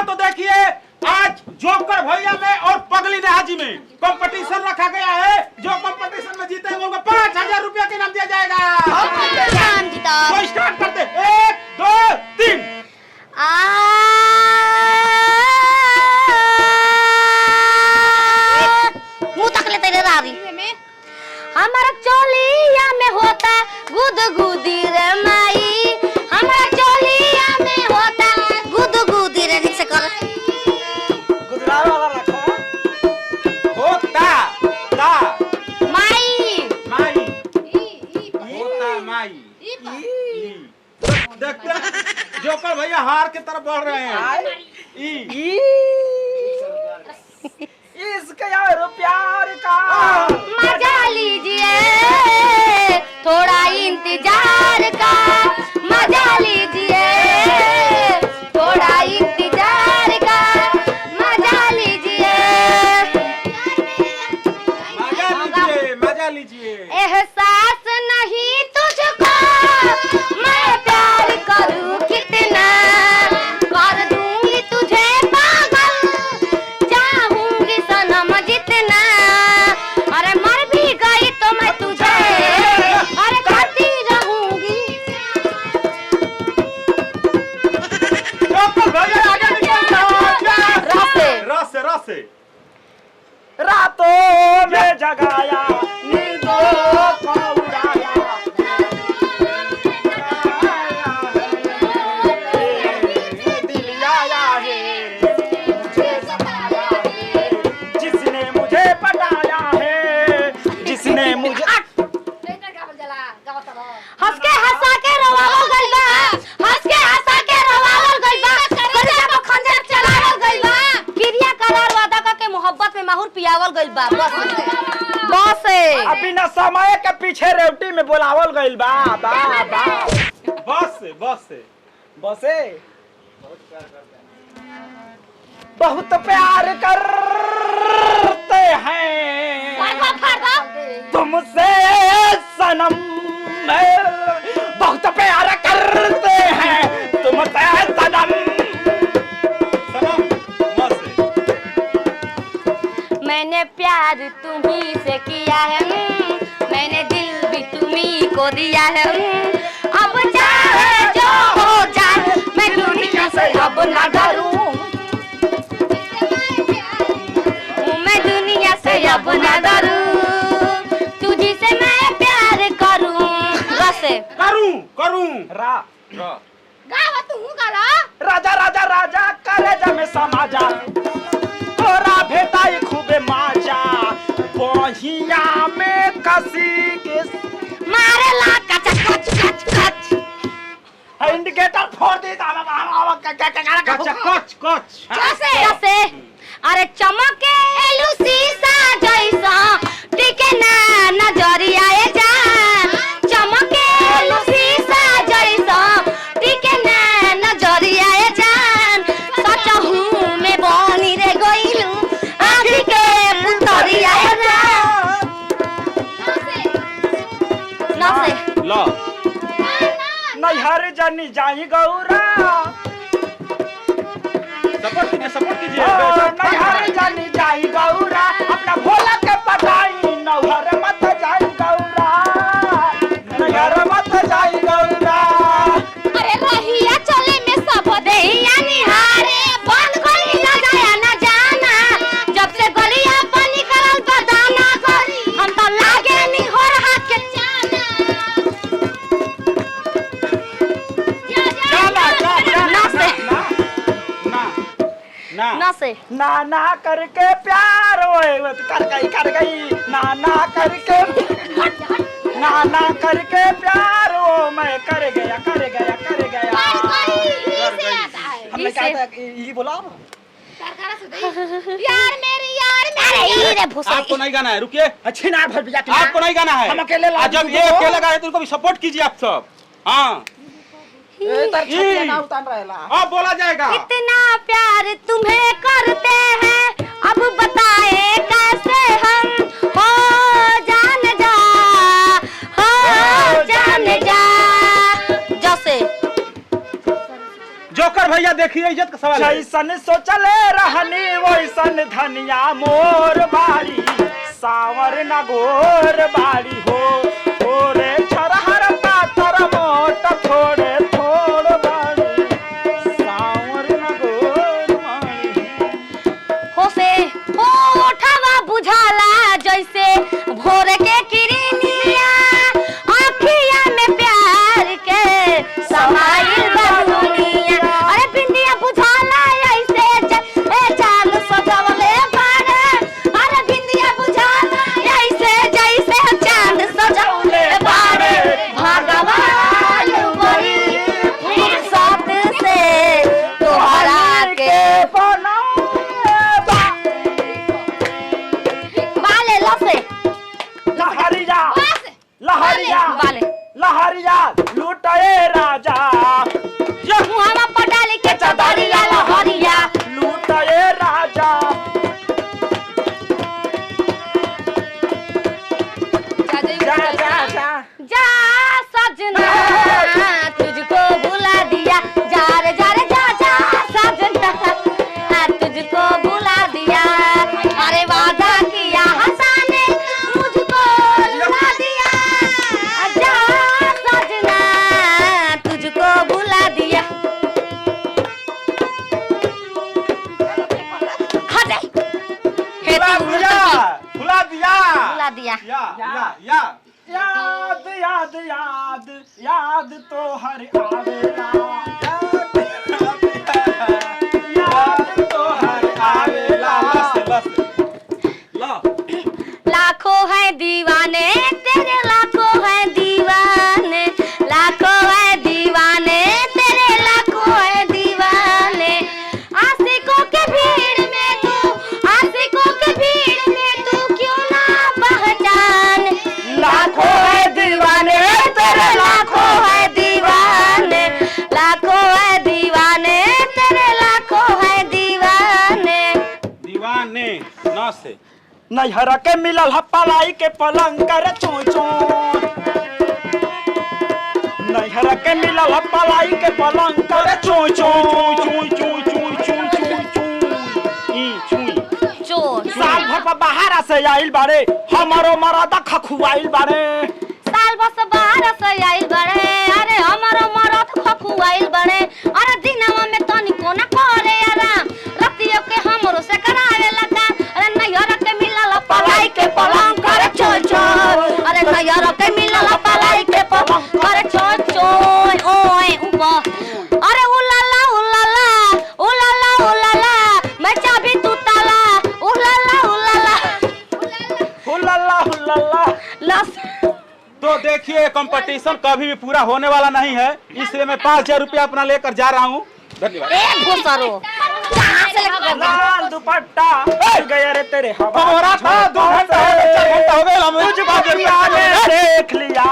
तो देखिए आज जोकर भैया में और पगली नेहाजी में कंपटीशन रखा गया है। जो कंपटीशन में जीतेंगे उनको 5000 रुपया का इनाम दिया जाएगा। तो स्टार्ट करते 1 2 3। मुंह तक ले तेरे रारी हमारा चोलिया में होता गुदगुदी रे माई, हमारा चोलिया में होता गुदगुदी रे। ठीक से कर गुजरात वाला रखा होता ता माई माई होता माई देखते जोकर भैया हार की तरफ बढ़ रहे हैं। ई इसका यार प्यार का मजा लीजिए थोड़ा इंतजार का, मजा लीजिए थोड़ा इंतजार का, मजा लीजिए मजा लीजिए। एहसास नहीं तुझको मैं प्यार करूं कितना, कर दूंगी तुझे पागल चाहूंगी सनम जितना, अरे मर भी गई तो मैं तुझे अरे करती रहूंगी। रस रातों में जगाया नींदों को उड़ाया, दिल आया है मुझे सताया है, जिसने मुझे पटाया है, जिसने मुझे हंस के हंसा के रवावल गइल बा, हंस के हंसा के रवावल गइल बा, कलिया को खंजर चलावल गइल बा, क्रिया करार वादा का के मोहब्बत में माहौर पियावल गइल बा। बस अभी न समय के पीछे रेवटी में बोलावल गइल बा बा बा बसे बहुत प्यार करते हैं तुमसे सनम, बहुत प्यार करते हैं तुमसे सनम। मैंने प्यार तुम्ही से किया है, मैंने दिल भी तुम्ही को दिया है, अब चाहे जो हो जाए मैं दुनिया से अब न डरूं, मैं दुनिया से अब न डरूं, तुझी से मैं प्यार करूं। रसे करूं रा गावा तू गाला राजा राजा राजा कलेजा में समा जा, तोरा भेटाई खूबे माजा, बहिया में कसी के मारे ला कच कच कच कच, इंडिकेटर फोड़ दे कैसे अरे चमके शीशा जैसा टिके ना नजरिया ए जान, चमके शीशा जैसा टिके ना नजरिया ए जान, सच हूँ मैं बनी रे गइलू आँखी के पुतरिया ए जान। नसे ला नैहर जनी जाई गौरा, सपोर्ट कीजिए। नैहर जनी जाई गौरा, अपना भोला के पटाई नौहर मत जाई गौरा, नैहर मत जाई गौरा। अरे रहिया चले में सब देहिया निहारे, बंद गली न जाया न जाना, जब से गलिया पानी करल बदाना करी हम तो लागे नहीं हो रहा के जाना। नसे नाना करके प्यार ओए कर गई नाना करके प्यार ओ मैं कर गया हमने कहा था ये बोला यार मेरी रे भूसा आपको नहीं गाना है, रुकिए। अच्छी ना भर भैया आपको नहीं गाना है, हम अकेले ला जब ये अकेले गा रहे तो उनको भी सपोर्ट कीजिए आप सब। हाँ अब बोला जाएगा। इतना प्यार तुम्हें करते हैं अब बताए कैसे हम, हो जान जा जैसे जोकर भैया देखिए देखिए इज्जत का सवाल है। जैसन सोचले रहनी वैसन धनिया मोर बाड़ी सावर न गोर बाड़ी हो थोड़े छरहर पातर मोट थोड़े थोड़ बाड़ी सावर न गोर बाड़ी हो से हो उठावा बुझाला जैसे भोर के किरनिया आँखिया में प्यार के समाइल बदुनिया अरे बिंदिया बुझाला ऐसे चाल सजवले बाड़े अरे बिंदिया बुझाला ऐसे जैसे चांद सजवले बाड़े भगवान बड़ी फुर्सत से तोहरा के बाले लसे लहरिया लहरिया बाले लहरिया लूटे राजा मुहावा पर डाली के चदरिया लहरिया लूटे राजा जा जा जा जा सजना तुझको बुला दिया जा रे जा सजना तुझको बुला दिया अरे वादा किया हसन ने मुझको रुला दिया जा सजना तुझको बुला दिया हटे हे खुला दिया बुला दिया या याद याद याद याद तो हर आवेला याद तो हर आवेला बस ला लाखों है दीवाने तेरे लाखों है दीवाने लाखों है दीवाने तेरे लाखों है दीवाने आशिकों के भीड़ में तू क्यों ना पहचान लाखों है दीवाने तेरे लाखों है दीवाने लाखों है दीवाने तेरे लाखों है दीवाने दीवाने ना से नैहर के मिलल ह पलाई के पलंग कर चोय चोय नैहर के मिलल ह पलाई के पलंग कर चोय चोय चोय चोय चोय चोय चोय चोय चोर साल भर पर बाहर से आइल बारे हमारो मरादा खखुआइल बारे साल बस बाहर से आइल बड़े अरे हमारो मरद खखुआइल बड़े अरे दिनवा में तनिको न करे आराम रतियो के हमरो से करावे लगा अरे नैहर के मिलल पलाई के पलंग करे चोय चोय अरे नैहर के मिलल पलाई के पलंग करे चोय चोय ओए ऊपर अरे उलाला उलाला उलाला उलाला मैं चाबी तू ताला उलाला उलाला हुल्ला हुल्ला लस तो देखिए कंपटीशन कभी भी पूरा होने वाला नहीं है, इसलिए मैं 5000 रुपया अपना लेकर जा रहा हूँ। धन्यवाद। एक घुसरो कहाँ से लेकर लाल दुपट्टा गया रे तेरे हमारा था 2 घंटा हो गया 4 घंटा हो गया देख लिया